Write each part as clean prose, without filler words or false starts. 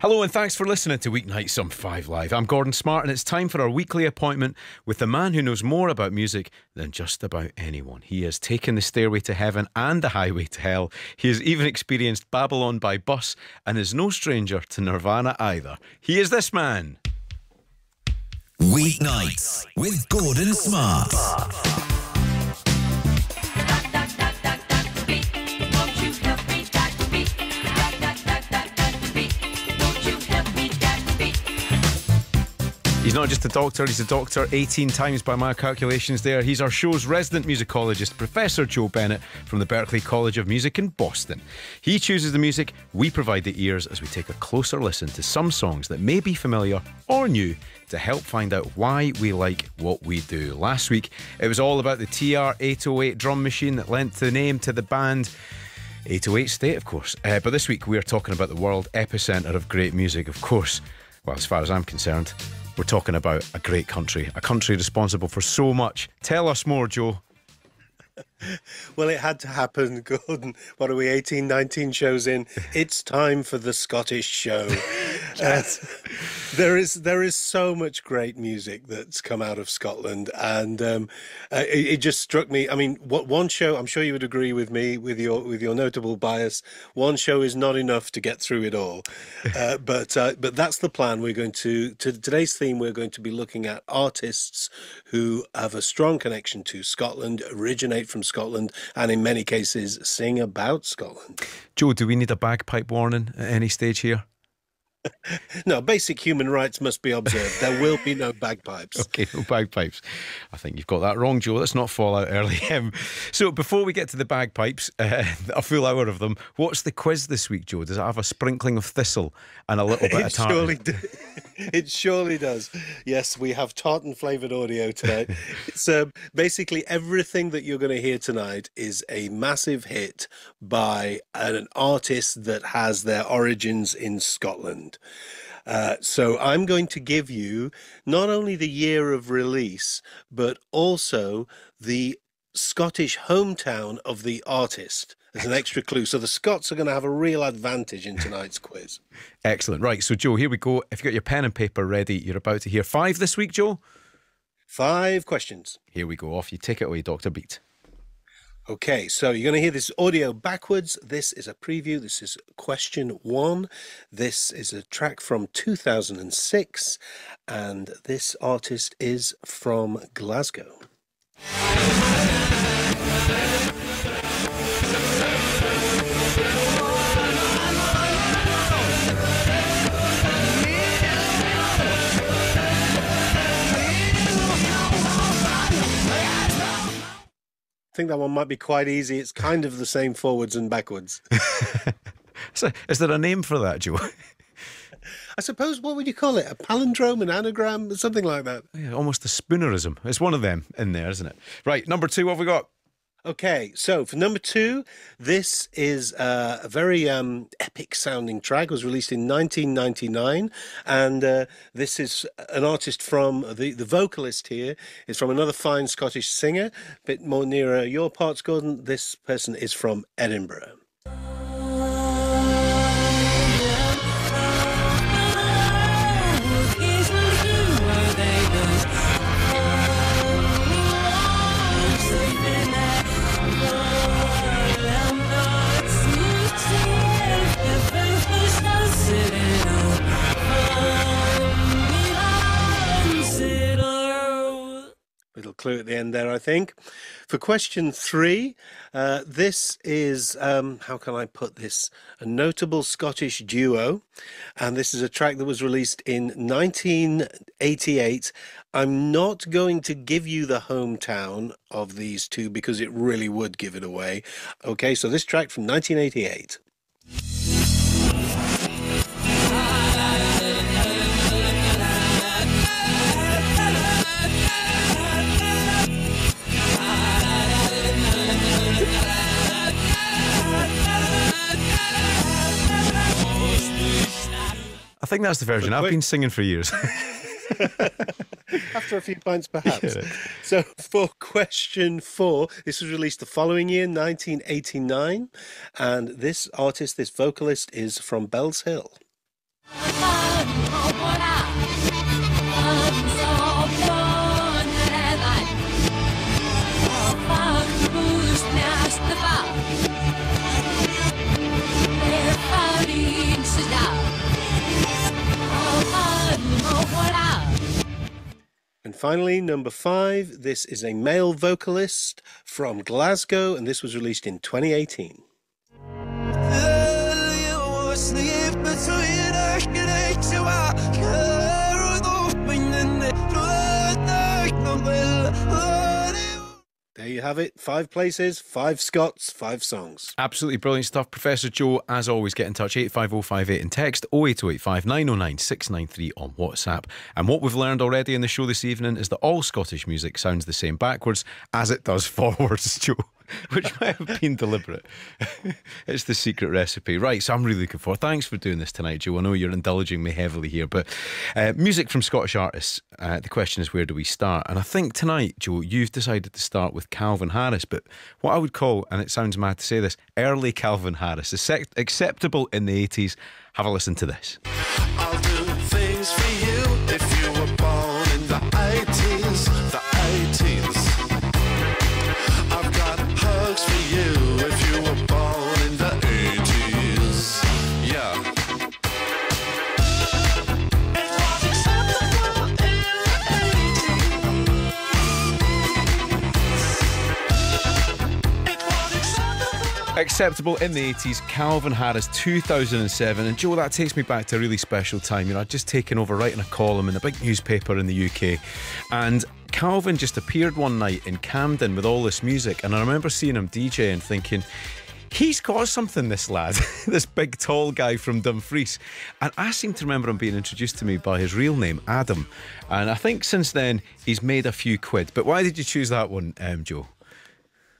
Hello and thanks for listening to Weeknight Some 5 Live. I'm Gordon Smart and it's time for our weekly appointment with the man who knows more about music than just about anyone. He has taken the stairway to heaven and the highway to hell. He has even experienced Babylon by bus and is no stranger to Nirvana either. He is this man. Weeknights with Gordon Smart. He's not just a doctor, he's a doctor 18 times by my calculations there. He's our show's resident musicologist, Professor Joe Bennett from the Berklee College of Music in Boston. He chooses the music, we provide the ears as we take a closer listen to some songs that may be familiar or new to help find out why we like what we do. Last week, it was all about the TR-808 drum machine that lent the name to the band 808 State, of course. But this week, we are talking about the world epicenter of great music, of course. Well, as far as I'm concerned, we're talking about a great country, a country responsible for so much. Tell us more, Joe. Well, it had to happen, Gordon. What are we, 18, 19 shows in? It's time for the Scottish show. There is so much great music that's come out of Scotland, and it just struck me. I mean, one show, I'm sure you would agree with me, with your notable bias, one show is not enough to get through it all. But that's the plan. We're going to today's theme, we're going to be looking at artists who have a strong connection to Scotland, originate from Scotland, and in many cases sing about Scotland. Joe, do we need a bagpipe warning at any stage here? No, basic human rights must be observed. There will be no bagpipes. Okay, no bagpipes. I think you've got that wrong, Joe. Let's not fall out early. So before we get to the bagpipes, a full hour of them, what's the quiz this week, Joe? Does it have a sprinkling of thistle and a little bit of tartan? It surely does. Yes, we have tartan-flavoured audio today. So basically everything that you're going to hear tonight is a massive hit by an artist that has their origins in Scotland. So I'm going to give you not only the year of release, but also the Scottish hometown of the artist as an extra clue. So the Scots are going to have a real advantage in tonight's quiz. Excellent. Right, so Joe, here we go. If you've got your pen and paper ready, you're about to hear 5 this week, Joe. 5 questions. Here we go. Off you take it away, Dr. Beat. Okay, so you're going to hear this audio backwards. This is a preview. This is question 1. This is a track from 2006, and this artist is from Glasgow. I think that one might be quite easy. It's kind of the same forwards and backwards. So, is there a name for that, Joe? I suppose, what would you call it? A palindrome, an anagram, something like that? Yeah, almost a spoonerism. It's one of them in there, isn't it? Right, number 2, what have we got? Okay, so for number 2, this is a very epic sounding track. It was released in 1999, and this is an artist from, the vocalist here is from another fine Scottish singer, a bit more nearer your parts, Gordon. This person is from Edinburgh. Little clue at the end there, I think. For question 3, this is, how can I put this? A notable Scottish duo. And this is a track that was released in 1988. I'm not going to give you the hometown of these two because it really would give it away. Okay, so this track from 1988. I think that's the version I've been singing for years. After a few pints, perhaps. Yeah. So for question 4, this was released the following year, 1989, and this artist, this vocalist, is from Bells Hill. finally, number 5. This is a male vocalist from Glasgow, and this was released in 2018. There you have it. 5 places, 5 Scots, 5 songs. Absolutely brilliant stuff. Professor Joe, as always, get in touch. 85058 in text, 08085 909 693 on WhatsApp. And what we've learned already in the show this evening is that all Scottish music sounds the same backwards as it does forwards, Joe. Which might have been deliberate. It's the secret recipe. Right, so I'm really looking forward. Thanks for doing this tonight, Joe. I know you're indulging me heavily here, but music from Scottish artists. The question is, where do we start? And I think tonight, Joe, you've decided to start with Calvin Harris, but what I would call, and it sounds mad to say this, early Calvin Harris, acceptable in the 80s. Have a listen to this. I'll do things for you if you were born in the 80s, the 80s. I've got hugs for you if you were born in the 80s. Yeah. It was acceptable in the 80s. It was acceptable. Acceptable in the 80s, Calvin Harris, 2007. And Joe, that takes me back to a really special time. You know, I'd just taken over writing a column in a big newspaper in the UK, and Calvin just appeared one night in Camden with all this music, and I remember seeing him DJ and thinking, he's got something, this lad. This big tall guy from Dumfries. And I seem to remember him being introduced to me by his real name, Adam, and I think since then he's made a few quid. But why did you choose that one, Joe?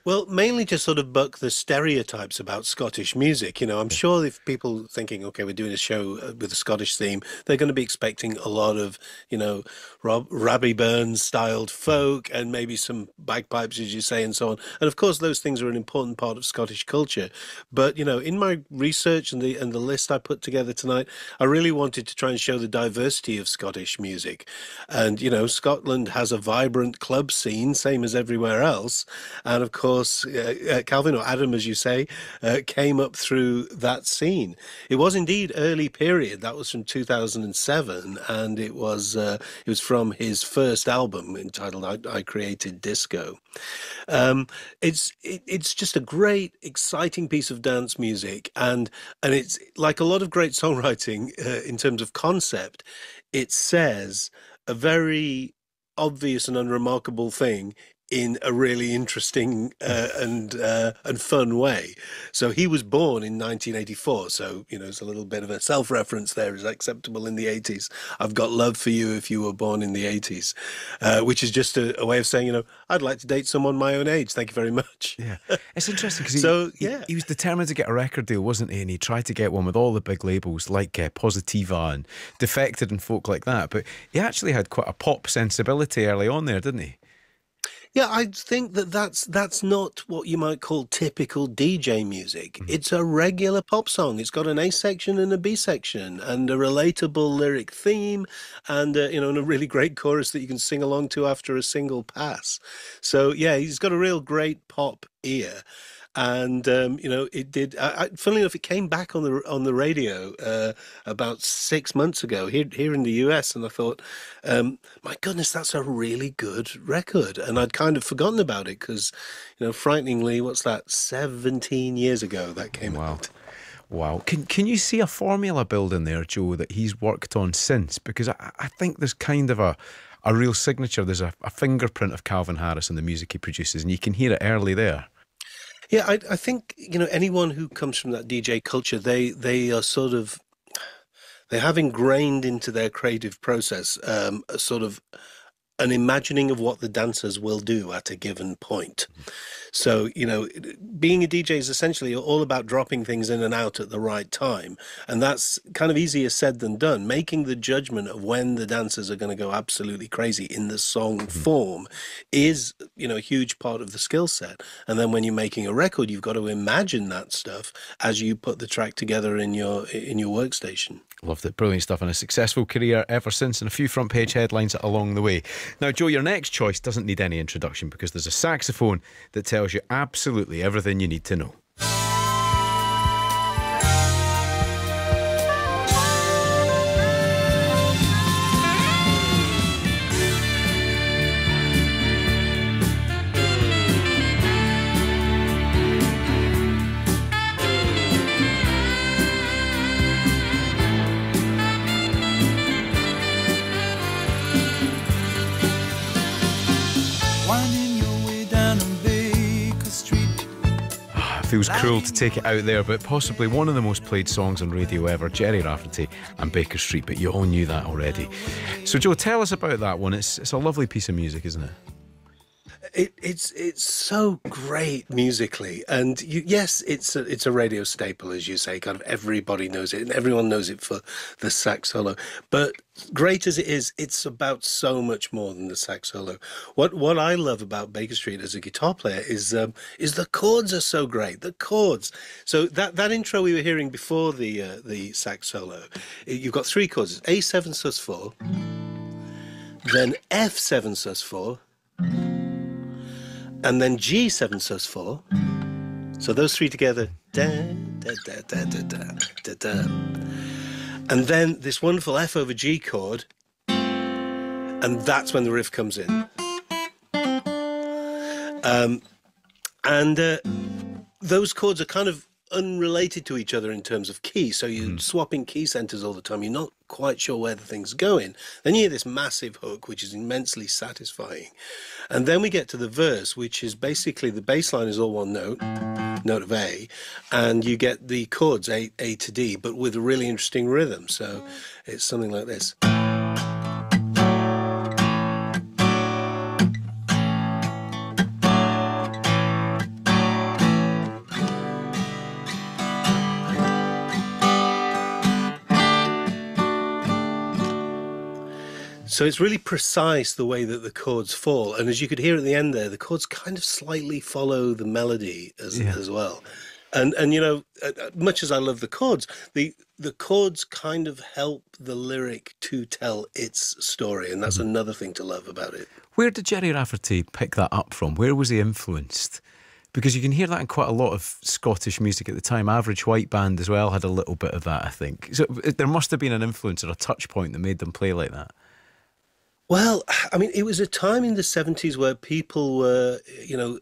Well, mainly to sort of buck the stereotypes about Scottish music. You know, I'm sure if people thinking, okay, we're doing a show with a Scottish theme, they're going to be expecting a lot of, you know, Robbie Burns styled folk and maybe some bagpipes, as you say, and so on. And of course, those things are an important part of Scottish culture. But, you know, in my research and the list I put together tonight, I really wanted to try and show the diversity of Scottish music. And, you know, Scotland has a vibrant club scene, same as everywhere else. And of course, Calvin, or Adam, as you say, came up through that scene. It was indeed early period. That was from 2007, and it was from his first album entitled "I Created Disco." It's just a great, exciting piece of dance music, and it's like a lot of great songwriting in terms of concept. It says a very obvious and unremarkable thing in a really interesting and fun way. So he was born in 1984. So, you know, it's a little bit of a self-reference there. Is acceptable in the 80s. I've got love for you if you were born in the 80s, which is just a way of saying, you know, I'd like to date someone my own age. Thank you very much. Yeah, it's interesting because he was determined to get a record deal, wasn't he? And he tried to get one with all the big labels like Positiva and Defected and folk like that. But he actually had quite a pop sensibility early on there, didn't he? Yeah, I think that's not what you might call typical DJ music. Mm-hmm. It's a regular pop song. It's got an A section and a B section and a relatable lyric theme and, you know, and a really great chorus that you can sing along to after a single pass. So, yeah, he's got a real great pop ear. And you know, it did. Funnily enough, it came back on the radio about 6 months ago here in the US, and I thought, my goodness, that's a really good record. And I'd kind of forgotten about it because, you know, frighteningly, what's that? 17 years ago that came out. Wow. Can you see a formula building there, Joe, that he's worked on since? Because I think there's kind of a real signature. There's a fingerprint of Calvin Harris in the music he produces, and you can hear it early there. Yeah, I think, you know, anyone who comes from that DJ culture, they are sort of, they have ingrained into their creative process a sort of an imagining of what the dancers will do at a given point. So, you know, being a DJ is essentially all about dropping things in and out at the right time. And that's kind of easier said than done. Making the judgment of when the dancers are going to go absolutely crazy in the song form is, you know, a huge part of the skill set. And then when you're making a record, you've got to imagine that stuff as you put the track together in your workstation. Loved it. Brilliant stuff, and a successful career ever since, and a few front page headlines along the way. Now, Joe, your next choice doesn't need any introduction because there's a saxophone that tells you absolutely everything you need to know. feels cruel to take it out there, but possibly one of the most played songs on radio ever, Gerry Rafferty and Baker Street, but you all knew that already. So Joe, tell us about that one. It's a lovely piece of music, isn't it? It's so great musically, and yes, it's a radio staple, as you say. Kind of everybody knows it, and everyone knows it for the sax solo. But great as it is, it's about so much more than the sax solo. What I love about Baker Street as a guitar player is the chords are so great. The chords. So that intro we were hearing before the sax solo, you've got three chords: A7 sus4, then F7 sus4. And then G7 sus4. So those three together. Da, da, da, da, da, da, da, da. And then this wonderful F over G chord. And that's when the riff comes in. Those chords are kind of unrelated to each other in terms of key. So you're swapping key centers all the time. You're not quite sure where the thing's going. Then you hear this massive hook, which is immensely satisfying. And then we get to the verse, which is basically the bass line is all one note of A, and you get the chords A to D, but with a really interesting rhythm. So it's something like this. So it's really precise the way that the chords fall. And as you could hear at the end there, the chords kind of slightly follow the melody as well. And you know, much as I love the chords, the chords kind of help the lyric to tell its story. And that's another thing to love about it. Where did Gerry Rafferty pick that up from? Where was he influenced? Because you can hear that in quite a lot of Scottish music at the time. Average White Band as well had a little bit of that, I think. So there must have been an influence or a touch point that made them play like that. Well, I mean, it was a time in the 70s where people were, you know,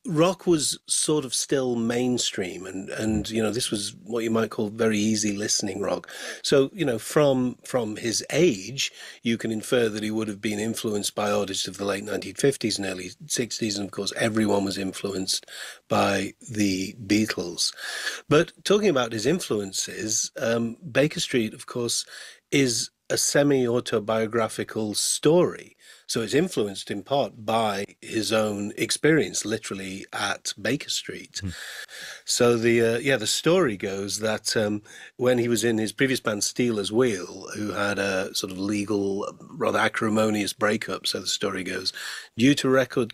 rock was sort of still mainstream, and you know, this was what you might call very easy listening rock. So, you know, from his age, you can infer that he would have been influenced by artists of the late 1950s and early 60s, and of course, everyone was influenced by the Beatles. But talking about his influences, Baker Street, of course, is a semi-autobiographical story. So it's influenced in part by his own experience, literally at Baker Street. So the story goes that when he was in his previous band Steelers Wheel, who had a sort of legal, rather acrimonious breakup, so the story goes, due to record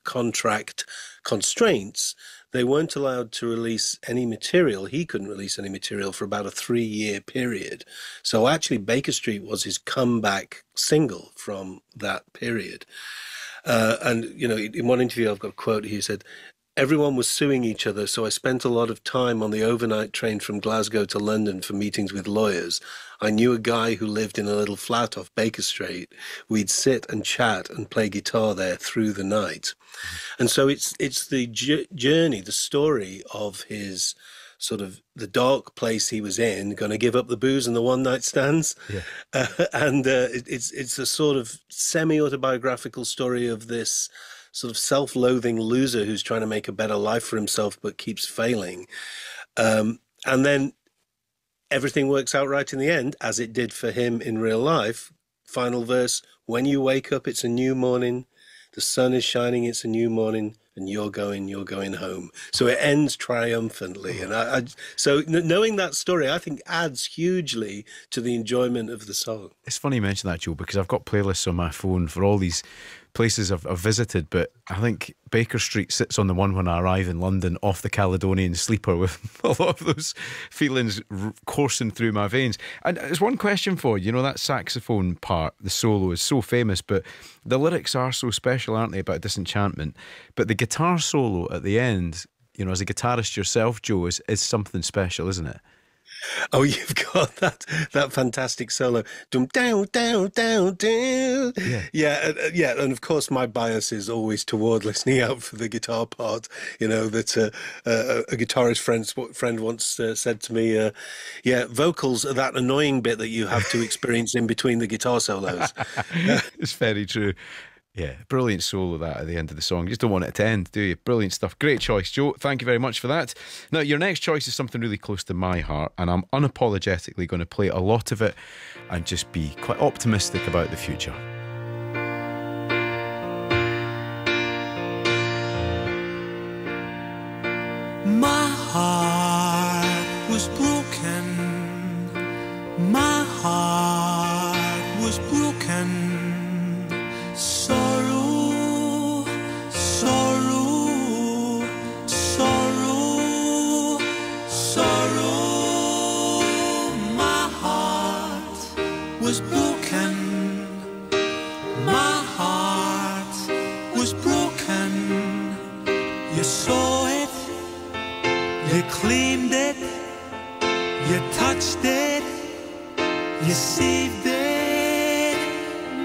contract constraints, they weren't allowed to release any material. He couldn't release any material for about a 3-year period. So actually Baker Street was his comeback single from that period. And, you know, in one interview, I've got a quote, he said, "Everyone was suing each other, so I spent a lot of time on the overnight train from Glasgow to London for meetings with lawyers. I knew a guy who lived in a little flat off Baker Street. We'd sit and chat and play guitar there through the night." And so it's the journey, the story of his sort of the dark place he was in, going to give up the booze and the one-night stands. It's a sort of semi-autobiographical story of this sort of self-loathing loser who's trying to make a better life for himself but keeps failing. And then everything works out right in the end, as it did for him in real life. Final verse, when you wake up, it's a new morning. The sun is shining, it's a new morning, and you're going home. So it ends triumphantly. And so knowing that story, I think, adds hugely to the enjoyment of the song. It's funny you mention that, Joe, because I've got playlists on my phone for all these places I've visited, but I think Baker Street sits on the one when I arrive in London off the Caledonian Sleeper, with a lot of those feelings coursing through my veins. And there's one question for you. You know, that saxophone part, the solo, is so famous, but the lyrics are so special, aren't they, about disenchantment? But the guitar solo at the end, you know, as a guitarist yourself, Joe, is something special, isn't it? Oh, you've got that fantastic solo. Dum down down down down. Yeah. And of course, my bias is always toward listening out for the guitar part. You know that a guitarist friend once said to me, vocals are that annoying bit that you have to experience in between the guitar solos. It's very true. Yeah, brilliant solo that at the end of the song. You just don't want it to end, do you? Brilliant stuff. Great choice, Joe. Thank you very much for that. Now, your next choice is something really close to my heart, and I'm unapologetically going to play a lot of it and just be quite optimistic about the future. My heart was broken. My heart was broken. Sorrow, sorrow, sorrow, sorrow. My heart was broken. My heart was broken. You saw it, you cleaned it, you touched it, you saved it.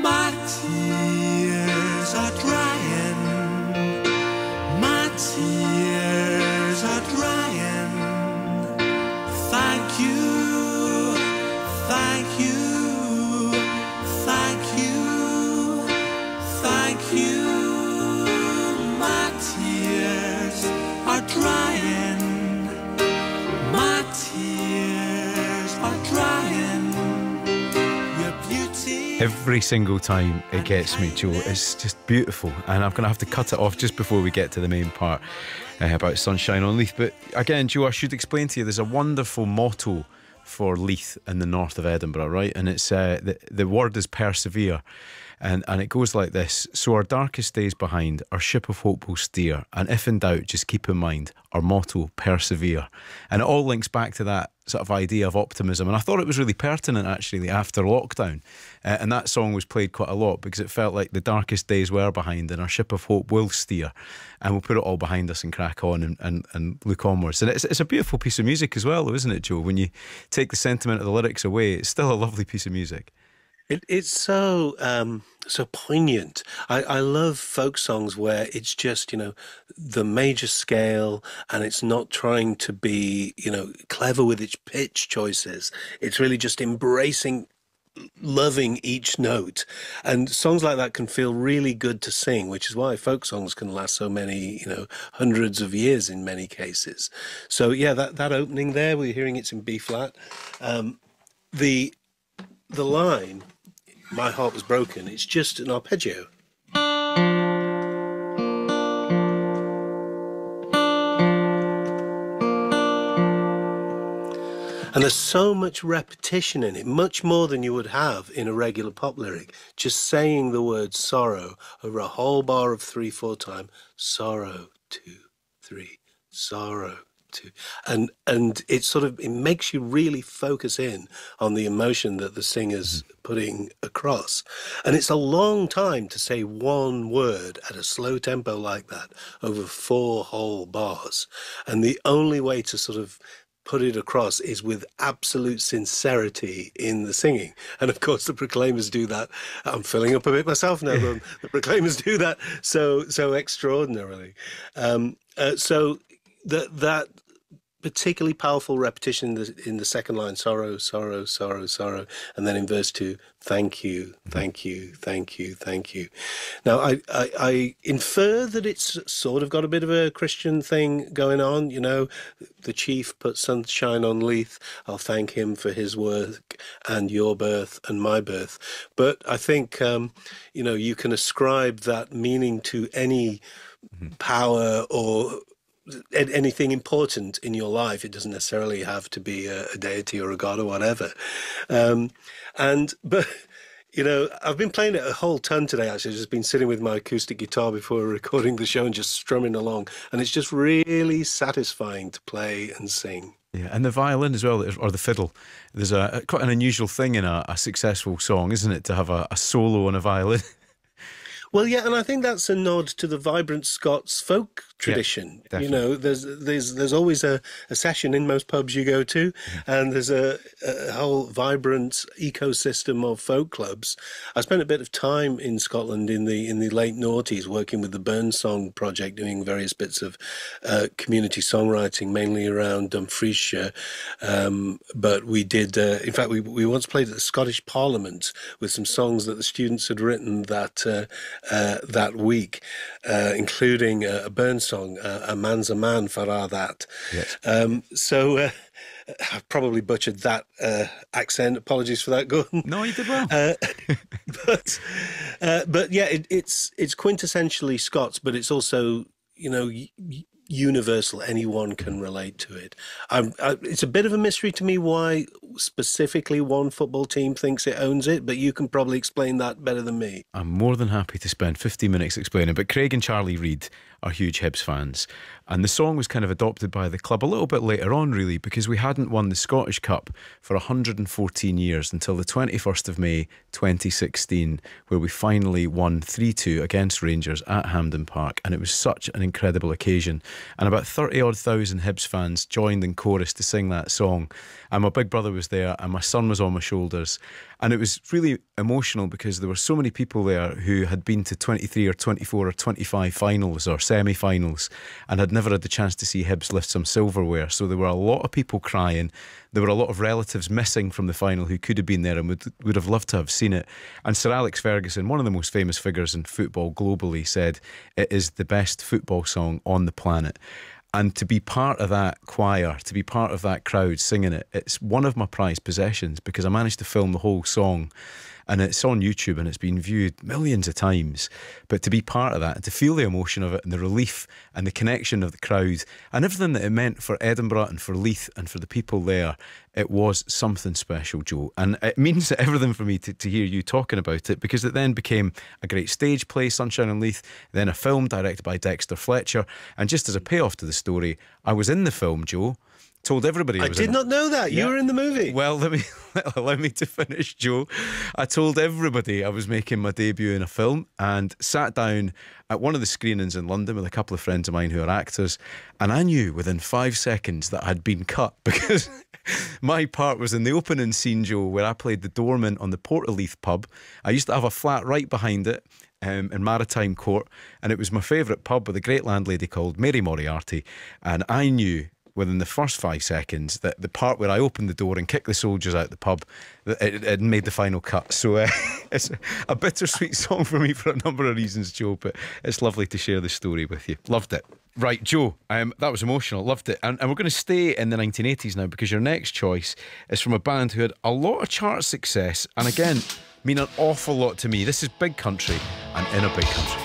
My tears are drying. My tears are drying. Thank you, thank you, thank you, thank you. My tears are drying. My tears are drying. Your beauty. Every single time it gets me, Joe. It's just beautiful. And I'm going to have to cut it off just before we get to the main part about Sunshine on Leith. But again, Joe, I should explain to you, there's a wonderful motto for Leith in the north of Edinburgh, right? And it's the word is persevere. And it goes like this: so our darkest days behind, our ship of hope will steer, and if in doubt, just keep in mind our motto, persevere. And it all links back to that sort of idea of optimism. And I thought it was really pertinent actually after lockdown, and that song was played quite a lot because it felt like the darkest days were behind and our ship of hope will steer, and we'll put it all behind us and crack on and look onwards. And it's a beautiful piece of music as well, though, isn't it, Joe? When you take the sentiment of the lyrics away, it's still a lovely piece of music. It's so so poignant. I love folk songs where it's just, the major scale, and it's not trying to be, clever with its pitch choices. It's really just embracing, loving each note. And songs like that can feel really good to sing, which is why folk songs can last so many, hundreds of years in many cases. So yeah, that opening there, we're hearing it's in B flat. The line, my heart was broken, it's just an arpeggio. And there's so much repetition in it, much more than you would have in a regular pop lyric. Just saying the word sorrow over a whole bar of 3/4 time. Sorrow, 2, 3, sorrow, 2. And it makes you really focus in on the emotion that the singer's putting across. And it's a long time to say one word at a slow tempo like that over 4 whole bars. And the only way to sort of put it across is with absolute sincerity in the singing. And of course the Proclaimers do that. I'm filling up a bit myself now, but the Proclaimers do that so extraordinarily. So that particularly powerful repetition in the second line, sorrow, sorrow, sorrow, sorrow, and then in verse 2, thank you, thank you, thank you, thank you. Now, I infer that it's sort of got a bit of a Christian thing going on. The chief put sunshine on Leith. I'll thank him for his work and your birth and my birth. But I think, you can ascribe that meaning to any power or anything important in your life. It doesn't necessarily have to be a deity or a god or whatever. But I've been playing it a whole ton today, actually. I've just been sitting with my acoustic guitar before recording the show and just strumming along. And it's just really satisfying to play and sing. Yeah, and the violin as well, or the fiddle. There's quite an unusual thing in a successful song, isn't it, to have a solo on a violin? Well, yeah, and I think that's a nod to the vibrant Scots folk tradition. Yeah, there's always a session in most pubs you go to, and there's a whole vibrant ecosystem of folk clubs. I spent a bit of time in Scotland in the late noughties working with the Burnsong Project, doing various bits of community songwriting, mainly around Dumfriesshire. But we did, in fact, we once played at the Scottish Parliament with some songs that the students had written that that week, including a Burns song, "A Man's a Man for All That." Yes. I've probably butchered that accent. Apologies for that, Gordon. No, you did well. But yeah, it's quintessentially Scots, but it's also, universal. Anyone can relate to it. It's a bit of a mystery to me why specifically one football team thinks it owns it, but you can probably explain that better than me. I'm more than happy to spend 50 minutes explaining, but Craig and Charlie Reid are huge Hibs fans, and the song was kind of adopted by the club a little bit later on, really, because we hadn't won the Scottish Cup for 114 years until the 21st of May 2016, where we finally won 3-2 against Rangers at Hampden Park, and it was such an incredible occasion, and about 30-odd thousand Hibs fans joined in chorus to sing that song, and my big brother was there and my son was on my shoulders, and it was really emotional because there were so many people there who had been to 23 or 24 or 25 finals or semi-finals and had never had the chance to see Hibs lift some silverware. So there were a lot of people crying. There were a lot of relatives missing from the final who could have been there and would have loved to have seen it. And Sir Alex Ferguson, one of the most famous figures in football globally, said it is the best football song on the planet. And to be part of that choir, to be part of that crowd singing it, it's one of my prized possessions because I managed to film the whole song and it's on YouTube and it's been viewed millions of times. But to be part of that and to feel the emotion of it and the relief and the connection of the crowd and everything that it meant for Edinburgh and for Leith and for the people there, it was something special, Joe. And it means everything for me to hear you talking about it because it then became a great stage play, Sunshine on Leith, then a film directed by Dexter Fletcher. And just as a payoff to the story, I was in the film, Joe. Told everybody I did not know that. You were in the movie. Well, allow me to finish, Joe. I told everybody I was making my debut in a film and sat down at one of the screenings in London with a couple of friends of mine who are actors, and I knew within 5 seconds that I'd been cut because my part was in the opening scene, Joe, where I played the doorman on the Port of Leith pub. I used to have a flat right behind it in Maritime Court, and it was my favourite pub with a great landlady called Mary Moriarty, and I knew within the first 5 seconds that the part where I opened the door and kicked the soldiers out the pub, it made the final cut. So it's a bittersweet song for me for a number of reasons, Joe, but it's lovely to share this story with you. Loved it. Right, Joe, that was emotional. Loved it. And we're going to stay in the 1980s now because your next choice is from a band who had a lot of chart success and again mean an awful lot to me. This is Big Country and In a Big Country.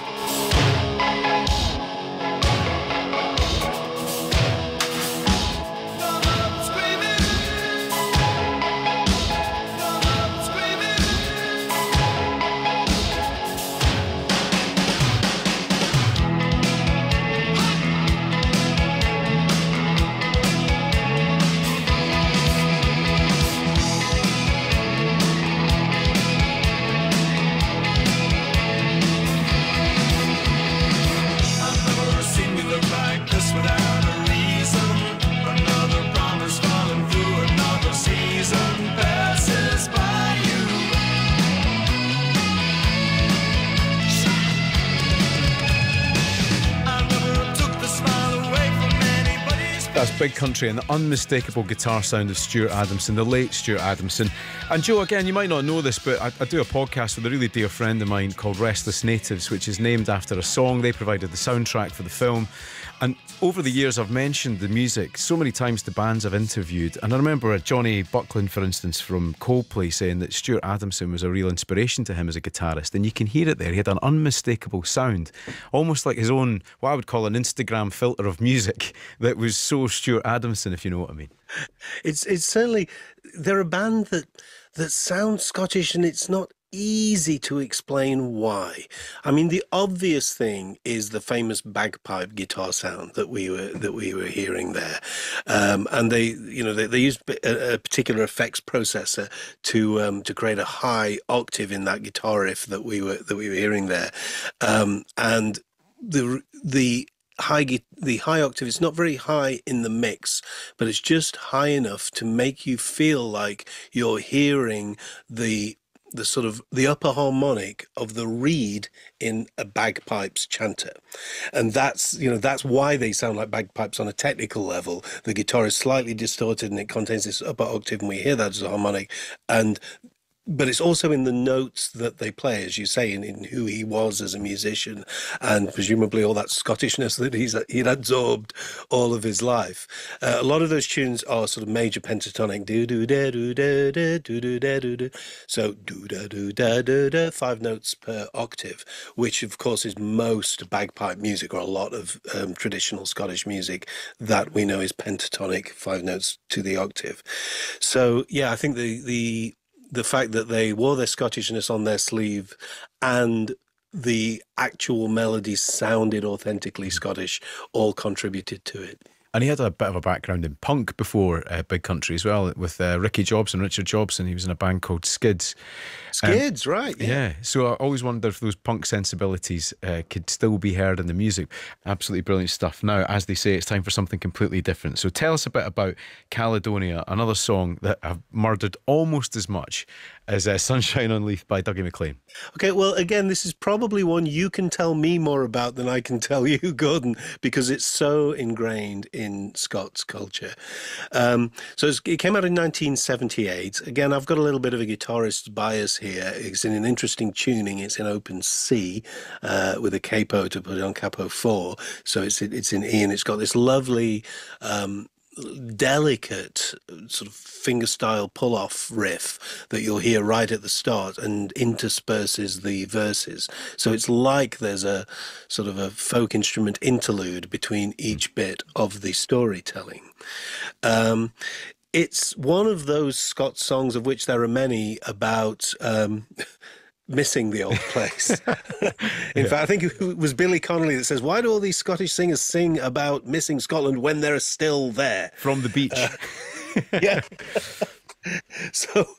That's Big Country and the unmistakable guitar sound of Stuart Adamson, the late Stuart Adamson. And Joe, again, you might not know this, but I do a podcast with a really dear friend of mine called Restless Natives, which is named after a song. They provided the soundtrack for the film. And over the years, I've mentioned the music so many times to bands I've interviewed. And I remember Johnny Buckland, for instance, from Coldplay, saying that Stuart Adamson was a real inspiration to him as a guitarist. And you can hear it there. He had an unmistakable sound, almost like his own, what I would call an Instagram filter of music that was so Stuart Adamson, if you know what I mean. It's certainly, they're a band that sounds Scottish, and it's not easy to explain why. I mean, the obvious thing is the famous bagpipe guitar sound that we were hearing there, and they used a particular effects processor to create a high octave in that guitar riff that we were hearing there, and the high octave is not very high in the mix, but it's just high enough to make you feel like you're hearing the sort of the upper harmonic of the reed in a bagpipes chanter. And that's why they sound like bagpipes on a technical level. The guitar is slightly distorted and it contains this upper octave, and we hear that as a harmonic. And but it's also in the notes that they play, as you say, in who he was as a musician, and presumably all that Scottishness that he'd absorbed all of his life. A lot of those tunes are sort of major pentatonic, do do da do da da do do da do do. So do da do da da da, 5 notes per octave, which of course is most bagpipe music, or a lot of traditional Scottish music that we know is pentatonic, 5 notes to the octave. So yeah, I think the fact that they wore their Scottishness on their sleeve and the actual melodies sounded authentically Scottish all contributed to it. And he had a bit of a background in punk before Big Country as well, with Ricky Jobson, Richard Jobson. He was in a band called Skids. Skids, right. Yeah. So I always wondered if those punk sensibilities could still be heard in the music. Absolutely brilliant stuff. Now, as they say, it's time for something completely different. So tell us a bit about Caledonia, another song that I've murdered almost as much as Sunshine on Leith by Dougie MacLean. Okay, well, again, this is probably one you can tell me more about than I can tell you, Gordon, because it's so ingrained in Scots culture. So it came out in 1978. Again, I've got a little bit of a guitarist bias here. It's in an interesting tuning. It's in open C with a capo to put it on capo 4. So it's in E, and it's got this lovely delicate sort of fingerstyle pull-off riff that you'll hear right at the start and intersperses the verses. So it's like there's a sort of a folk instrument interlude between each bit of the storytelling. It's one of those Scots songs, of which there are many, about missing the old place. In fact, I think it was Billy Connolly that says, why do all these Scottish singers sing about missing Scotland when they're still there? From the beach. Yeah. So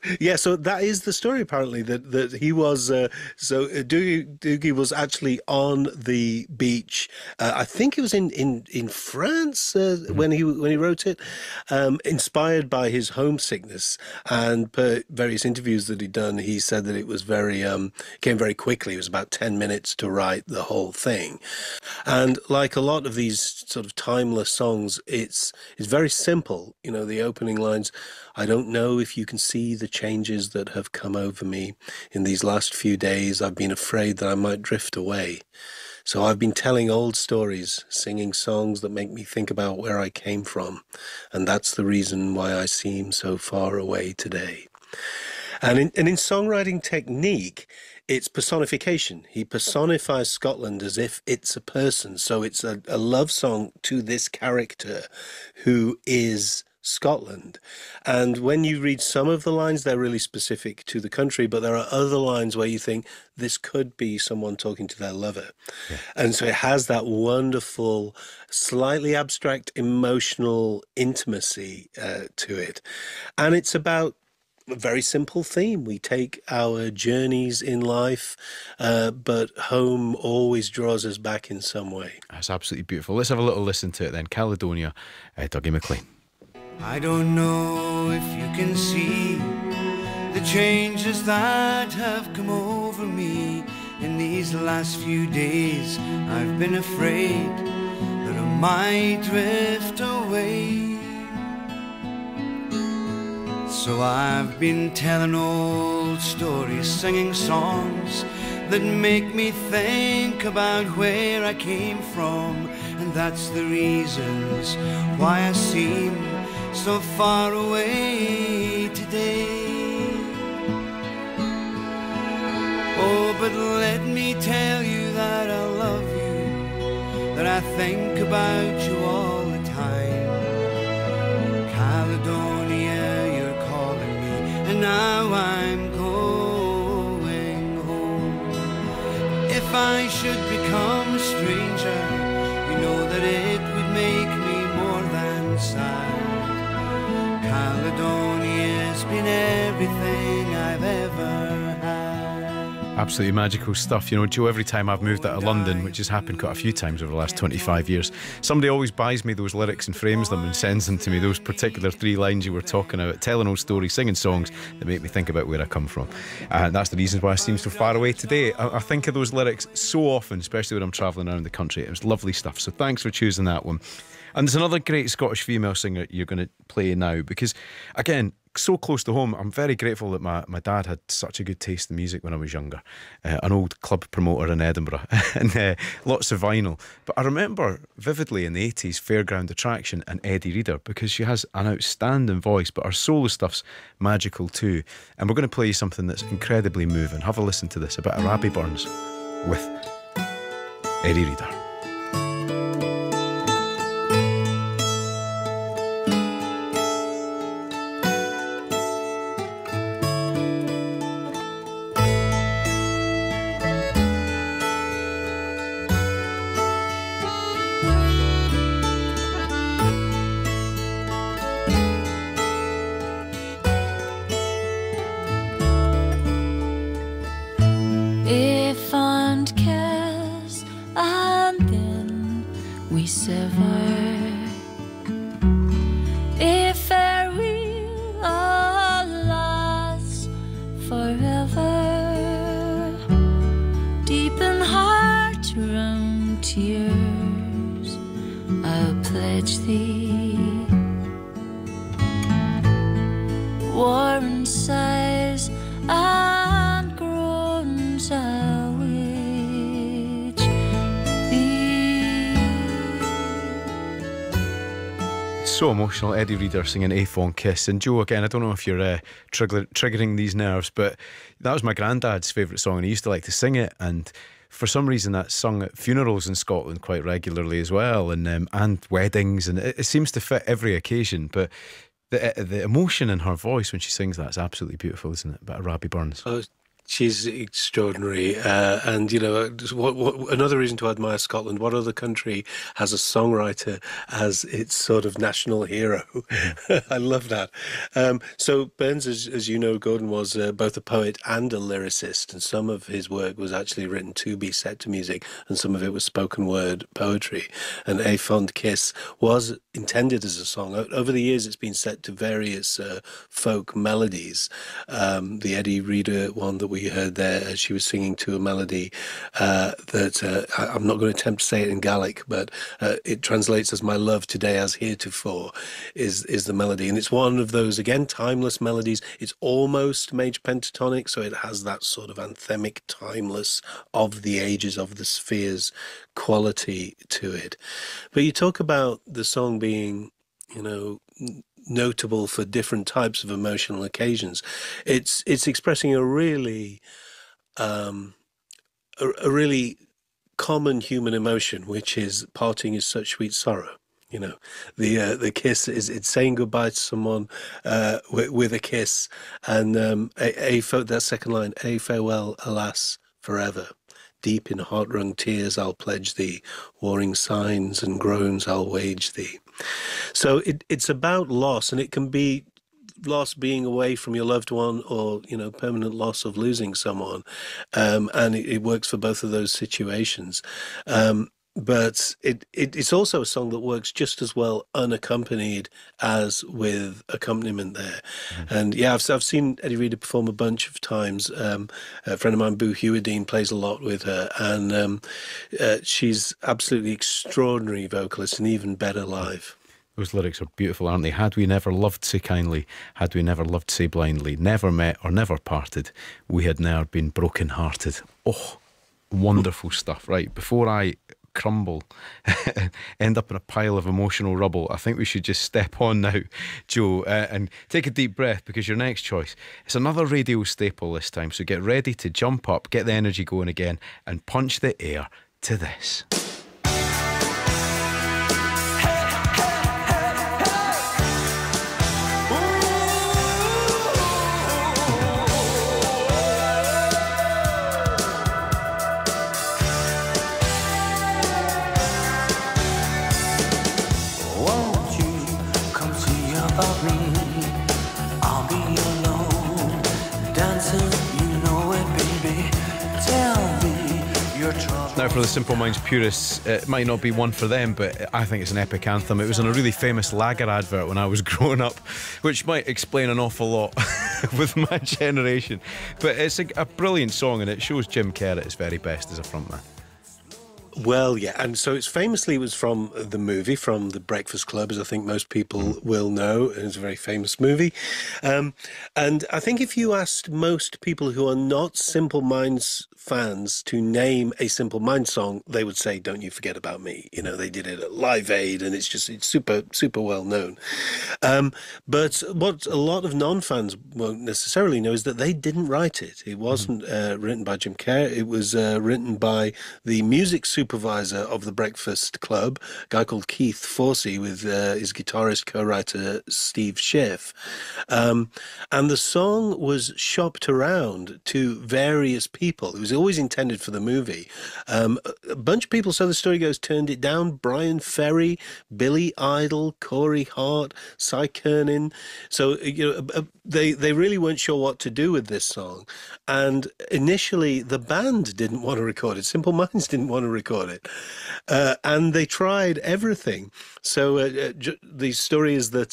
that is the story, apparently, that he was Dougie was actually on the beach. I think it was in France when he wrote it, inspired by his homesickness. And per various interviews that he'd done, he said that it was came very quickly. It was about 10 minutes to write the whole thing. And like a lot of these sort of timeless songs, it's very simple. You know, the opening lines, I don't know if you can see the changes that have come over me. In these last few days, I've been afraid that I might drift away. So I've been telling old stories, singing songs that make me think about where I came from. And that's the reason why I seem so far away today. And in songwriting technique, it's personification. He personifies Scotland as if it's a person. So it's a love song to this character who is Scotland. And when you read some of the lines, they're really specific to the country, but there are other lines where you think this could be someone talking to their lover. Yeah. And so it has that wonderful, slightly abstract, emotional intimacy to it. And it's about a very simple theme. We take our journeys in life, but home always draws us back in some way. That's absolutely beautiful. Let's have a little listen to it then. Caledonia, Dougie MacLean. I don't know if you can see the changes that have come over me in these last few days. I've been afraid that I might drift away. So I've been telling old stories, singing songs that make me think about where I came from. And that's the reasons why I seem so far away today. Oh, but let me tell you that I love you, that I think about you all the time. Caledonia, you're calling me, and now I'm going home. If I should become a stranger, you know that it would make me more than sad. Caledonia's been everything I've ever had. Absolutely magical stuff. You know, Joe, every time I've moved out of London, which has happened quite a few times over the last 25 years, somebody always buys me those lyrics and frames them and sends them to me, those particular 3 lines you were talking about, telling old stories, singing songs that make me think about where I come from. And that's the reason why I seem so far away today. I think of those lyrics so often, especially when I'm travelling around the country. It was lovely stuff. So thanks for choosing that one. And there's another great Scottish female singer you're going to play now, because, again, so close to home. I'm very grateful that my dad had such a good taste in music when I was younger. An old club promoter in Edinburgh and lots of vinyl. But I remember vividly in the 80s Fairground Attraction and Eddi Reader, because she has an outstanding voice, but her solo stuff's magical too. And we're going to play you something that's incredibly moving. Have a listen to this, a bit of Robbie Burns with Eddi Reader. A fond kiss and then we sever. A farewell, alas, forever. Deep in heart round tears, I'll pledge thee. Warm sighs and groans I'll wage thee. So emotional, Eddi Reader singing A Fond Kiss. And Joe, again, I don't know if you're triggering these nerves, but that was my granddad's favourite song, and he used to like to sing it. And for some reason, that's sung at funerals in Scotland quite regularly as well, and weddings, and it seems to fit every occasion. But the emotion in her voice when she sings that is absolutely beautiful, isn't it? About Robbie Burns. Oh, she's extraordinary, and you know, another reason to admire Scotland. What other country has a songwriter as its sort of national hero? I love that. So Burns, as you know, Gordon was both a poet and a lyricist, and some of his work was actually written to be set to music, and some of it was spoken word poetry. And A Fond Kiss was intended as a song. Over the years, it's been set to various folk melodies. The Eddi Reader one that we heard there, she was singing to a melody that I'm not going to attempt to say it in Gaelic, but it translates as "My love today as heretofore" is the melody, and it's one of those, again, timeless melodies. It's almost major pentatonic, so it has that sort of anthemic, timeless, of the ages, of the spheres quality to it. But you talk about the song being, you know, notable for different types of emotional occasions. It's expressing a really common human emotion, which is parting is such sweet sorrow. You know, the kiss it's saying goodbye to someone with a kiss, and that second line, a farewell, alas, forever. Deep in heart-wrung tears I'll pledge thee, warring signs and groans I'll wage thee. So it's about loss, and it can be loss being away from your loved one, or, you know, permanent loss of losing someone, and it works for both of those situations. But it's also a song that works just as well unaccompanied as with accompaniment there. And yeah, I've seen Eddi Reader perform a bunch of times. A friend of mine, Boo Hewardine, plays a lot with her, and she's absolutely extraordinary vocalist, and even better live. Those lyrics are beautiful, aren't they? Had we never loved so kindly, had we never loved so blindly, never met or never parted, we had ne'er been broken-hearted. Oh, wonderful stuff. Right, before I crumble, end up in a pile of emotional rubble, I think we should just step on now, Joe, and take a deep breath, because your next choice, it's another radio staple this time, so get ready to jump up, get the energy going again, and punch the air to this. Now, for the Simple Minds purists, it might not be one for them, but I think it's an epic anthem. It was in a really famous lager advert when I was growing up, which might explain an awful lot with my generation. But it's a brilliant song, and it shows Jim Kerr at his very best as a frontman. Well, yeah, and so it's famously it was from the movie, from The Breakfast Club, as I think most people will know. It's a very famous movie. And I think if you asked most people who are not Simple Minds fans to name a Simple Minds song, they would say, "Don't You Forget About Me." You know, they did it at Live Aid, and it's super, super well known. But what a lot of non-fans won't necessarily know is that they didn't write it. It wasn't written by Jim Kerr. It was written by the music supervisor of the Breakfast Club, a guy called Keith Forsey, with his guitarist co-writer Steve Schiff. And the song was shopped around to various people. It was always intended for the movie. A bunch of people, so the story goes, turned it down. Brian Ferry, Billy Idol, Corey Hart, Cy Kernin. So they really weren't sure what to do with this song. And initially, the band didn't want to record it. Simple Minds didn't want to record it. And they tried everything. So the story is that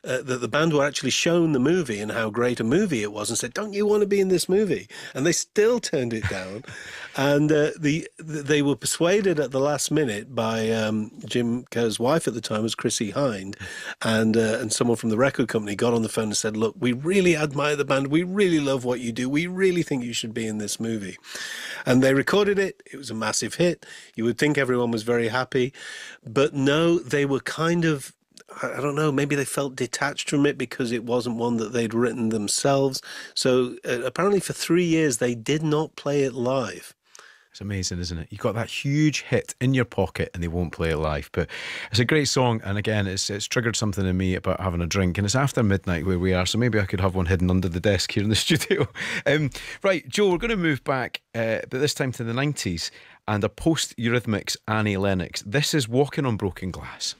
the band were actually shown the movie and how great a movie it was and said, "Don't you want to be in this movie?" And they still turned it down. And they were persuaded at the last minute by Jim Kerr's wife at the time was Chrissy Hind, and someone from the record company got on the phone and said, "Look, we really admire the band. We really love what you do. We really think you should be in this movie." And they recorded it. It was a massive hit. You would think everyone was very happy, but no, they were kind of, I don't know, maybe they felt detached from it because it wasn't one that they'd written themselves. So apparently for 3 years they did not play it live. It's amazing, isn't it? You've got that huge hit in your pocket and they won't play it live. But it's a great song. And again, it's triggered something in me about having a drink. And it's after midnight where we are, so maybe I could have one hidden under the desk here in the studio. Right, Joe, we're going to move back, but this time to the 90s and a post-Eurythmics Annie Lennox. This is Walking on Broken Glass.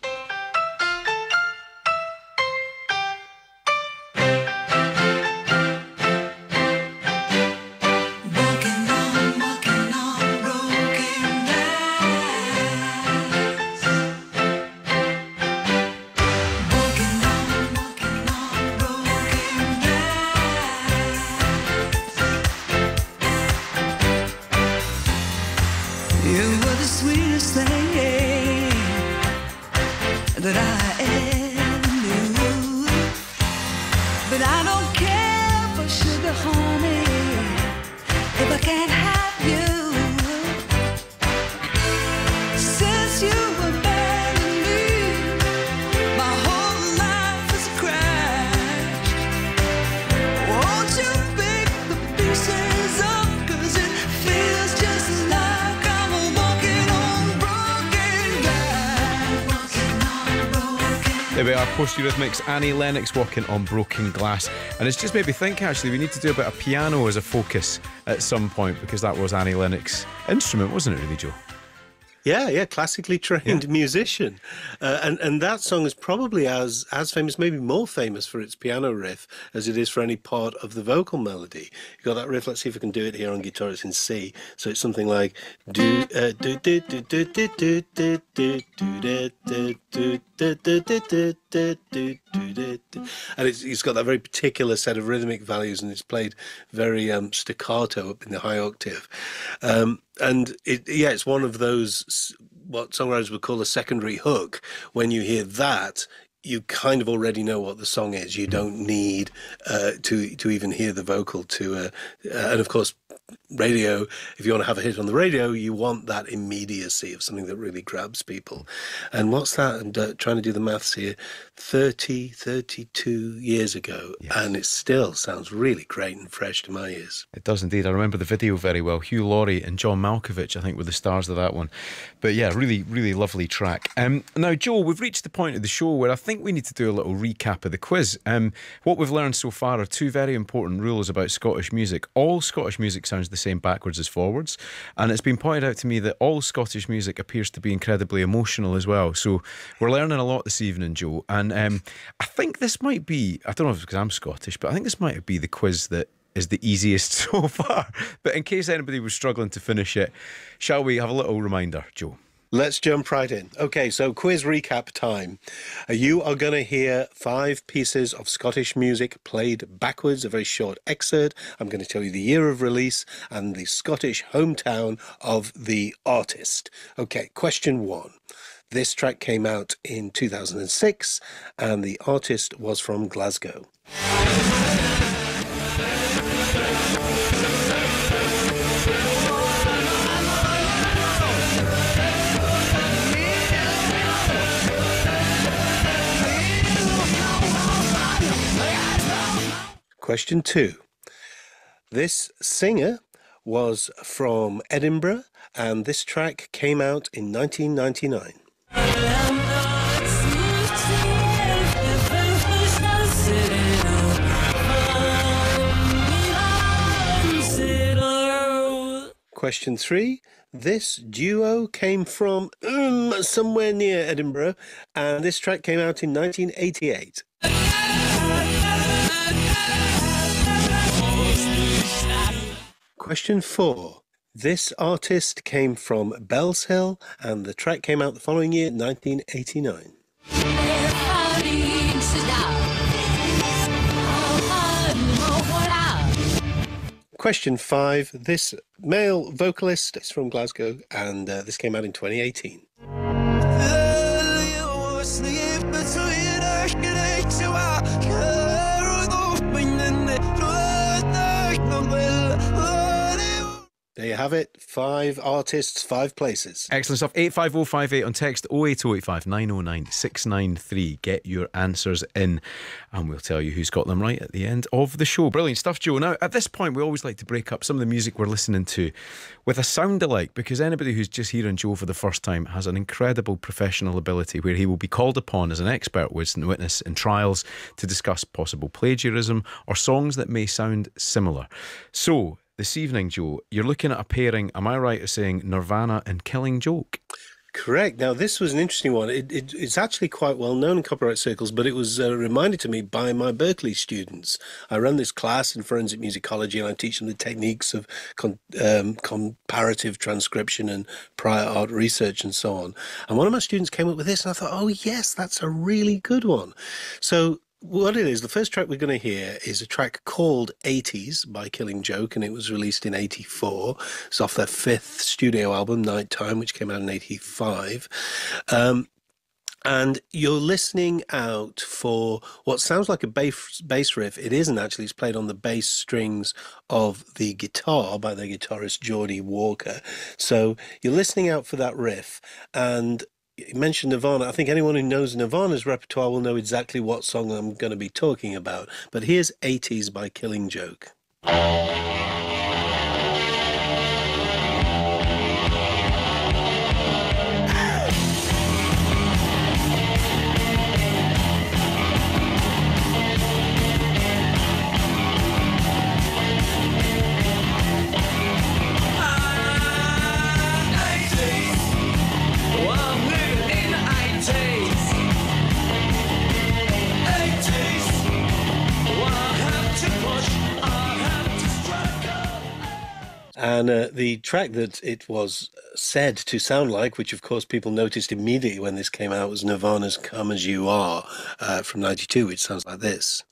There we are, post-Eurythmics Annie Lennox, Walking on Broken Glass. And it's just made me think, actually, we need to do a bit of piano as a focus at some point, because that was Annie Lennox's instrument, wasn't it, really, Joe? Yeah, classically trained musician. And that song is probably as famous, maybe more famous for its piano riff as it is for any part of the vocal melody. You got that riff, let's see if we can do it here on guitar, it's in C. So it's something like and it's got that very particular set of rhythmic values, and it's played very staccato up in the high octave. And it's one of those, what songwriters would call a secondary hook. When you hear that, you kind of already know what the song is. You don't need to even hear the vocal to, and of course, radio, if you want to have a hit on the radio, you want that immediacy of something that really grabs people. And what's that? I'm trying to do the maths here. 32 years ago, yes. And it still sounds really great and fresh to my ears. It does indeed. I remember the video very well. Hugh Laurie and John Malkovich, I think, were the stars of that one. But yeah, really, really lovely track. Now, Joe, we've reached the point of the show where I think we need to do a little recap of the quiz. What we've learned so far are two very important rules about Scottish music. All Scottish music sounds the same backwards as forwards, and it's been pointed out to me that all Scottish music appears to be incredibly emotional as well. So we're learning a lot this evening, Joe, and I think this might be, I don't know if it's because I'm Scottish, but I think this might be the quiz that is the easiest so far. But in case anybody was struggling to finish it, shall we have a little reminder, Joe? Let's jump right in. Okay, so quiz recap time. You are going to hear 5 pieces of Scottish music played backwards, a very short excerpt. I'm going to tell you the year of release and the Scottish hometown of the artist. Okay, question 1. This track came out in 2006 and the artist was from Glasgow. Question 2. This singer was from Edinburgh and this track came out in 1999. Question 3. This duo came from somewhere near Edinburgh and this track came out in 1988. Question 4. This artist came from Bellshill and the track came out the following year, 1989. Question 5. This male vocalist is from Glasgow and this came out in 2018. There you have it. 5 artists, 5 places. Excellent stuff. 85058 on text, 08085 909 693. Get your answers in and we'll tell you who's got them right at the end of the show. Brilliant stuff, Joe. Now, at this point, we always like to break up some of the music we're listening to with a sound-alike, because anybody who's just hearing Joe for the first time has an incredible professional ability where he will be called upon as an expert witness in trials to discuss possible plagiarism or songs that may sound similar. So, this evening, Joe, you're looking at a pairing, am I right in saying Nirvana and Killing Joke? Correct. Now, this was an interesting one. It's actually quite well known in copyright circles, but it was reminded to me by my Berkeley students. I run this class in forensic musicology and I teach them the techniques of comparative transcription and prior art research and so on. And one of my students came up with this and I thought, oh, yes, that's a really good one. So what it is, the first track we're going to hear is a track called 80s by Killing Joke, and it was released in 84. It's off their 5th studio album, Nighttime, which came out in 85. And you're listening out for what sounds like a bass riff. It isn't actually. It's played on the bass strings of the guitar by their guitarist Geordie Walker. So you're listening out for that riff. And you mentioned Nirvana. I think anyone who knows Nirvana's repertoire will know exactly what song I'm going to be talking about. But here's 80s by Killing Joke. And the track that it was said to sound like, which of course people noticed immediately when this came out, was Nirvana's Come As You Are from 92, which sounds like this.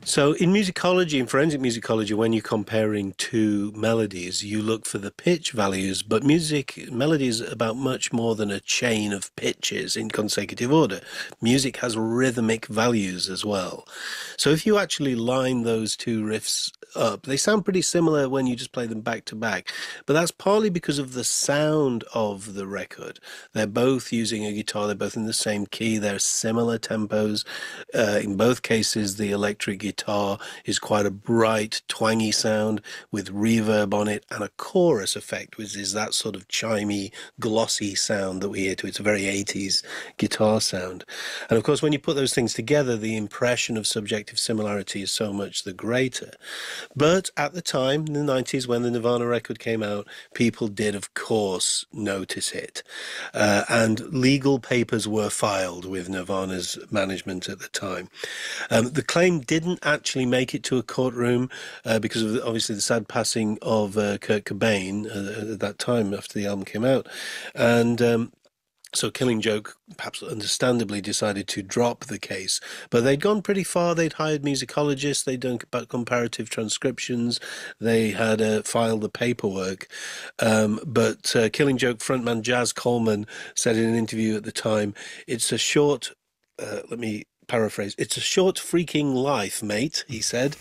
So in musicology, in forensic musicology, when you're comparing two melodies, you look for the pitch values, but melody is about much more than a chain of pitches in consecutive order. Music has rhythmic values as well. So if you actually line those two riffs up, they sound pretty similar when you just play them back to back, but that's partly because of the sound of the record. They're both using a guitar, they're both in the same key, they're similar tempos. In both cases, the electric guitar guitar is quite a bright, twangy sound with reverb on it and a chorus effect, which is that sort of chimey, glossy sound that we hear to. It's a very 80s guitar sound. And of course, when you put those things together, the impression of subjective similarity is so much the greater. But at the time, in the 90s, when the Nirvana record came out, people did, of course, notice it. And legal papers were filed with Nirvana's management at the time. The claim didn't actually make it to a courtroom because of, obviously, the sad passing of Kurt Cobain at that time after the album came out. And so Killing Joke, perhaps understandably, decided to drop the case. But they'd gone pretty far. They'd hired musicologists. They'd done comparative transcriptions. They had filed the paperwork. But Killing Joke frontman Jazz Coleman said in an interview at the time, it's a short, let me paraphrase, it's a short freaking life, mate, he said.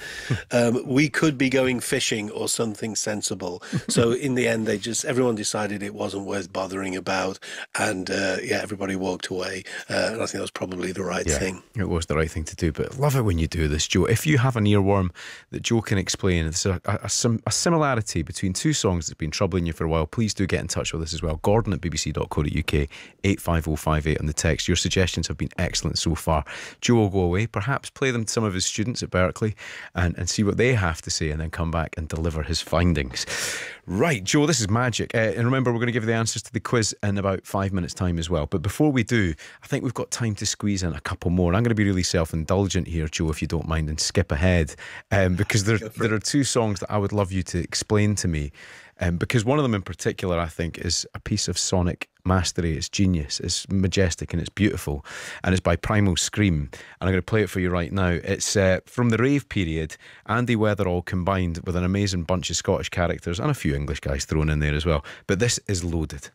We could be going fishing or something sensible. So in the end, everyone decided it wasn't worth bothering about. And yeah, everybody walked away. And I think that was probably the right thing. It was the right thing to do. But I love it when you do this, Joe. If you have an earworm that Joe can explain, there's a similarity between two songs that's been troubling you for a while, please do get in touch with us as well. Gordon at bbc.co.uk, 85058 on the text. Your suggestions have been excellent so far. Joe will go away, perhaps play them to some of his students at Berkeley and see what they have to say, and then come back and deliver his findings. Right, Joe, this is magic. And remember, we're going to give you the answers to the quiz in about 5 minutes' time as well. But before we do, I think we've got time to squeeze in a couple more. I'm going to be really self-indulgent here, Joe, if you don't mind, and skip ahead. Because there are two songs that I would love you to explain to me. Because one of them in particular, I think, is a piece of sonic mastery. It's genius, it's majestic, and it's beautiful. And it's by Primal Scream. And I'm going to play it for you right now. It's from the rave period, Andy Weatherall combined with an amazing bunch of Scottish characters and a few English guys thrown in there as well. But this is loaded.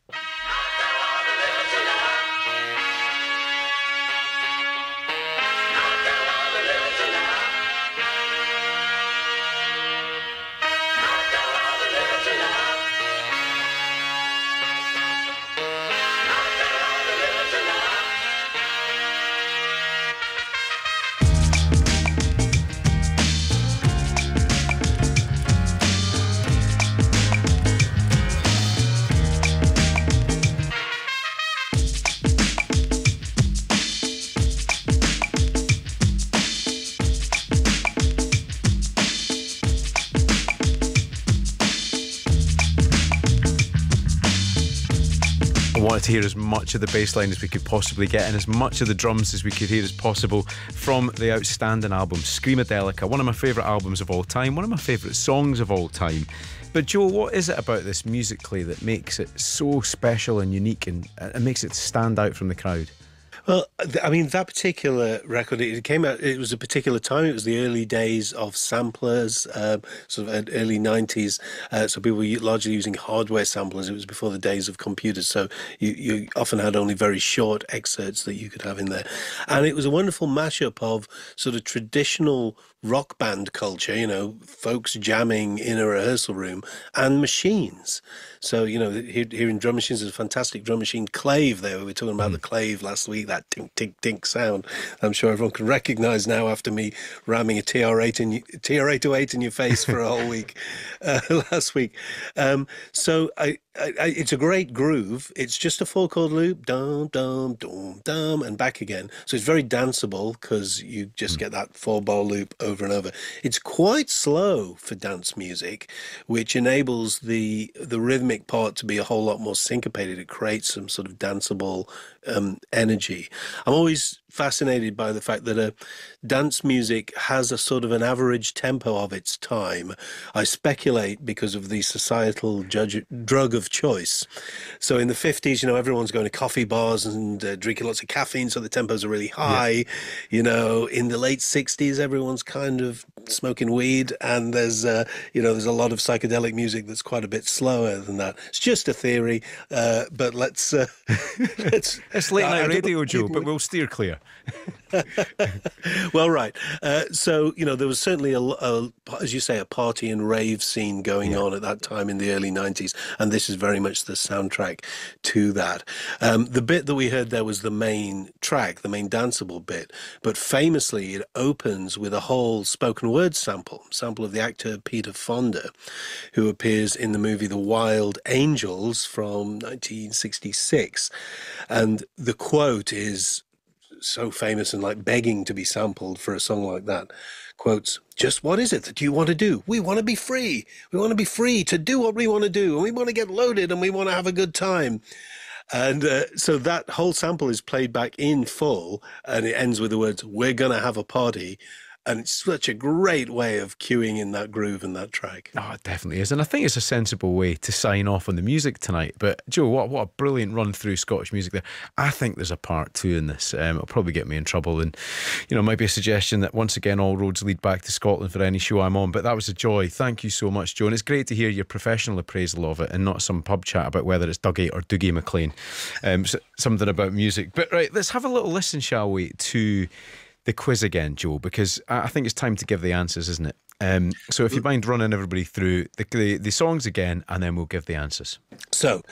To hear as much of the bass line as we could possibly get and as much of the drums as we could hear as possible from the outstanding album Screamadelica, one of my favourite albums of all time, one of my favourite songs of all time. But Joe, what is it about this musically that makes it so special and unique and makes it stand out from the crowd? Well, I mean, that particular record, it came out, it was a particular time. It was the early days of samplers, sort of early 90s. So people were largely using hardware samplers. It was before the days of computers. So you often had only very short excerpts that you could have in there. And it was a wonderful mashup of sort of traditional rock band culture, you know, folks jamming in a rehearsal room, and machines. So, you know, hearing drum machines, there's a fantastic drum machine, Clave there. We were talking about the Clave last week, that tink, tink, tink sound. I'm sure everyone can recognise now after me ramming a TR-808 in your face for a whole week last week. So it's a great groove. It's just a 4-chord loop, dum, dum, dum, dum, and back again. So it's very danceable because you just get that 4-bar loop over and over. It's quite slow for dance music, which enables the rhythmic part to be a whole lot more syncopated. It creates some sort of danceable energy. I'm always fascinated by the fact that dance music has a sort of an average tempo of its time. I speculate because of the societal drug of choice. So in the 50s, you know, everyone's going to coffee bars and drinking lots of caffeine, so the tempos are really high. Yeah. You know, in the late 60s, everyone's kind of smoking weed, and there's there's a lot of psychedelic music that's quite a bit slower than that. It's just a theory, but let's it's late night radio, Joe, but we'll steer clear. Well, right. So there was certainly as you say, a party and rave scene going on at that time in the early 90s, and this is very much the soundtrack to that. The bit that we heard there was the main track, the main danceable bit, but famously it opens with a whole spoken word sample of the actor Peter Fonda, who appears in the movie The Wild Angels from 1966, and the quote is so famous and like begging to be sampled for a song like that. Quotes, "Just what is it that you want to do? We want to be free. We want to be free to do what we want to do, and we want to get loaded, and we want to have a good time." And so that whole sample is played back in full, and it ends with the words, "We're going to have a party." And it's such a great way of cueing in that groove and that track. Oh, it definitely is. And I think it's a sensible way to sign off on the music tonight. But, Joe, what a brilliant run through Scottish music there. I think there's a part 2 in this. It'll probably get me in trouble. And, it might be a suggestion that, once again, all roads lead back to Scotland for any show I'm on. But that was a joy. Thank you so much, Joe. And it's great to hear your professional appraisal of it and not some pub chat about whether it's Dougie or Dougie MacLean. Something about music. But, right, let's have a little listen, shall we, to the quiz again, Joe, because I think it's time to give the answers, isn't it? So if you mind running everybody through the songs again, and then we'll give the answers. So,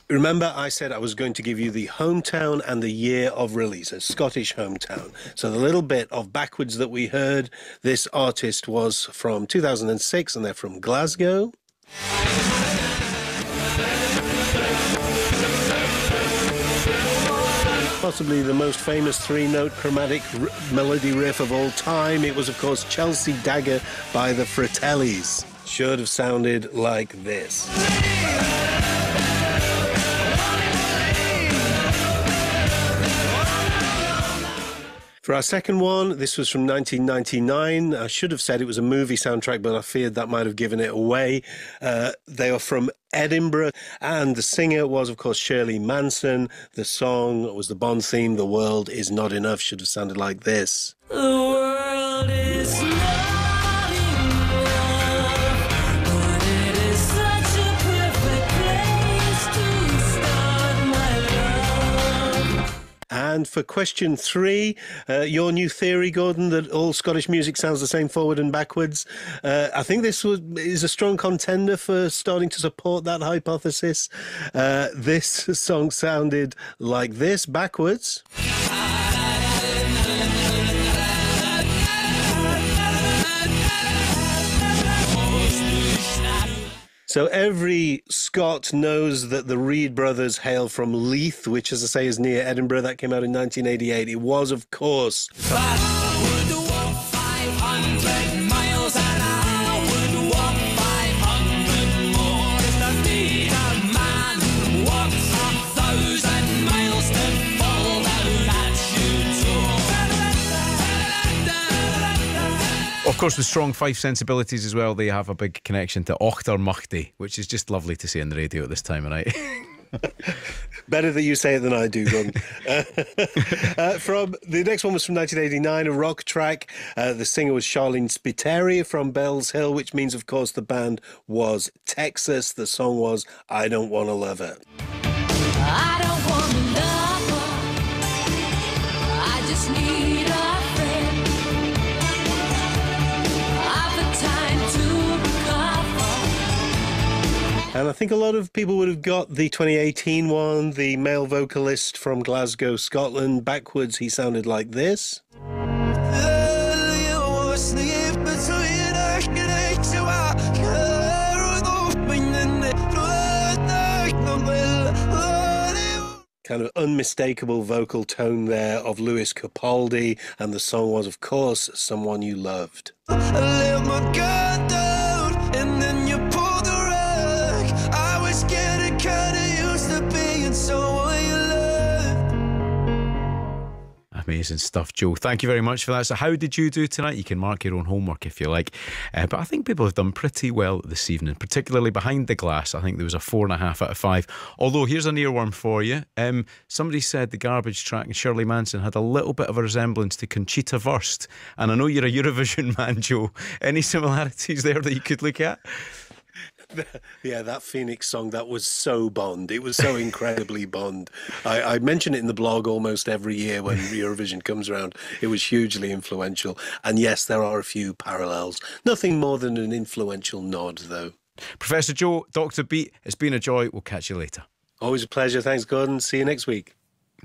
remember I said I was going to give you the hometown and the year of release, a Scottish hometown. So the little bit of Backwards that we heard, this artist was from 2006, and they're from Glasgow. Possibly the most famous 3-note chromatic melody riff of all time. It was, of course, Chelsea Dagger by the Fratellis. Should have sounded like this. For our second one, this was from 1999. I should have said it was a movie soundtrack, but I feared that might have given it away. They are from Edinburgh, and the singer was, of course, Shirley Manson. The song was the Bond theme, "The World Is Not Enough," should have sounded like this. The world is not enough, but it is such a perfect place to start my love. And for question 3, your new theory, Gordon, that all Scottish music sounds the same forward and backwards. I think this is a strong contender for starting to support that hypothesis. This song sounded like this, backwards. So every Scot knows that the Reed brothers hail from Leith, which, as I say, is near Edinburgh. That came out in 1988. It was, of course, Of course, with strong Fife sensibilities as well, they have a big connection to Ochter Machty, which is just lovely to say on the radio at this time of night. Better that you say it than I do, Gordon. From the next one was from 1989, a rock track. The singer was Charlene Spiteri from Bells Hill, which means, of course, the band was Texas. The song was "I Don't Want to Love Her." I don't want to love her, I just need a friend. I've the time to recover. And I think a lot of people would have got the 2018 one, the male vocalist from Glasgow, Scotland. Backwards, he sounded like this. Kind of unmistakable vocal tone there of Lewis Capaldi, and the song was, of course, "Someone You Loved." I let my guard down, and then you pulled the rug. I was getting kinda used to being someone you loved. I Amazing stuff, Joe. Thank you very much for that. So how did you do tonight? You can mark your own homework if you like. But I think people have done pretty well this evening, particularly behind the glass. I think there was a 4.5 out of 5. Although, here's an earworm for you. Somebody said the Garbage track and Shirley Manson had a little bit of a resemblance to Conchita Wurst. And I know you're a Eurovision man, Joe. Any similarities there that you could look at? Yeah, that Phoenix song, that was so Bond. It was so incredibly Bond. I mention it in the blog almost every year when Eurovision comes around. It was hugely influential. And yes, there are a few parallels. Nothing more than an influential nod, though. Professor Joe, Dr. Beat, it's been a joy. We'll catch you later. Always a pleasure. Thanks, Gordon. See you next week.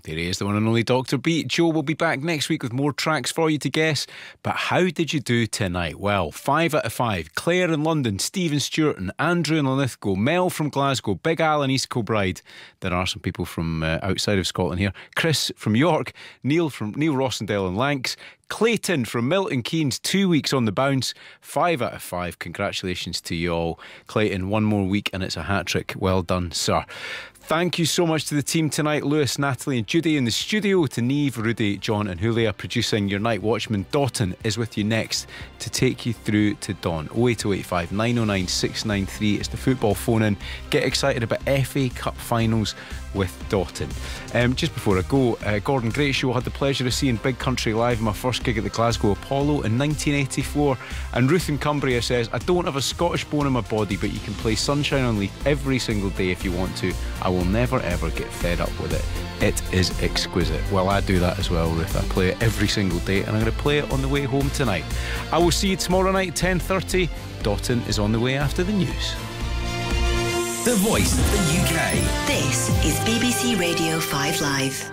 There he is, the one and only Dr. Beat. Joe will be back next week with more tracks for you to guess. But how did you do tonight? Well, 5 out of 5. Claire in London, Stephen Stewart and Andrew in Linlithgow, Mel from Glasgow, Big Al in East Kilbride. There are some people from outside of Scotland here. Chris from York, Neil Rossendale in Lancs, Clayton from Milton Keynes, 2 weeks on the bounce. 5 out of 5. Congratulations to you all. Clayton, one more week and it's a hat-trick. Well done, sir. Thank you so much to the team tonight. Lewis, Natalie and Judy in the studio. To Neve, Rudy, John and Julia producing. Your night watchman Dotton is with you next to take you through to dawn. 08085 909 693. It's the football phone in. Get excited about FA Cup finals with Dotton. Just before I go, Gordon, great show. Had the pleasure of seeing Big Country live, my first gig at the Glasgow Apollo in 1984. And Ruth in Cumbria says, I don't have a Scottish bone in my body, but you can play Sunshine on Leith every single day if you want to. I will never ever get fed up with it. It is exquisite. Well, I do that as well, Ruth. I play it every single day and I'm going to play it on the way home tonight. I will see you tomorrow night, 10:30. Dotton is on the way after the news. The voice of the UK. This is BBC Radio 5 Live.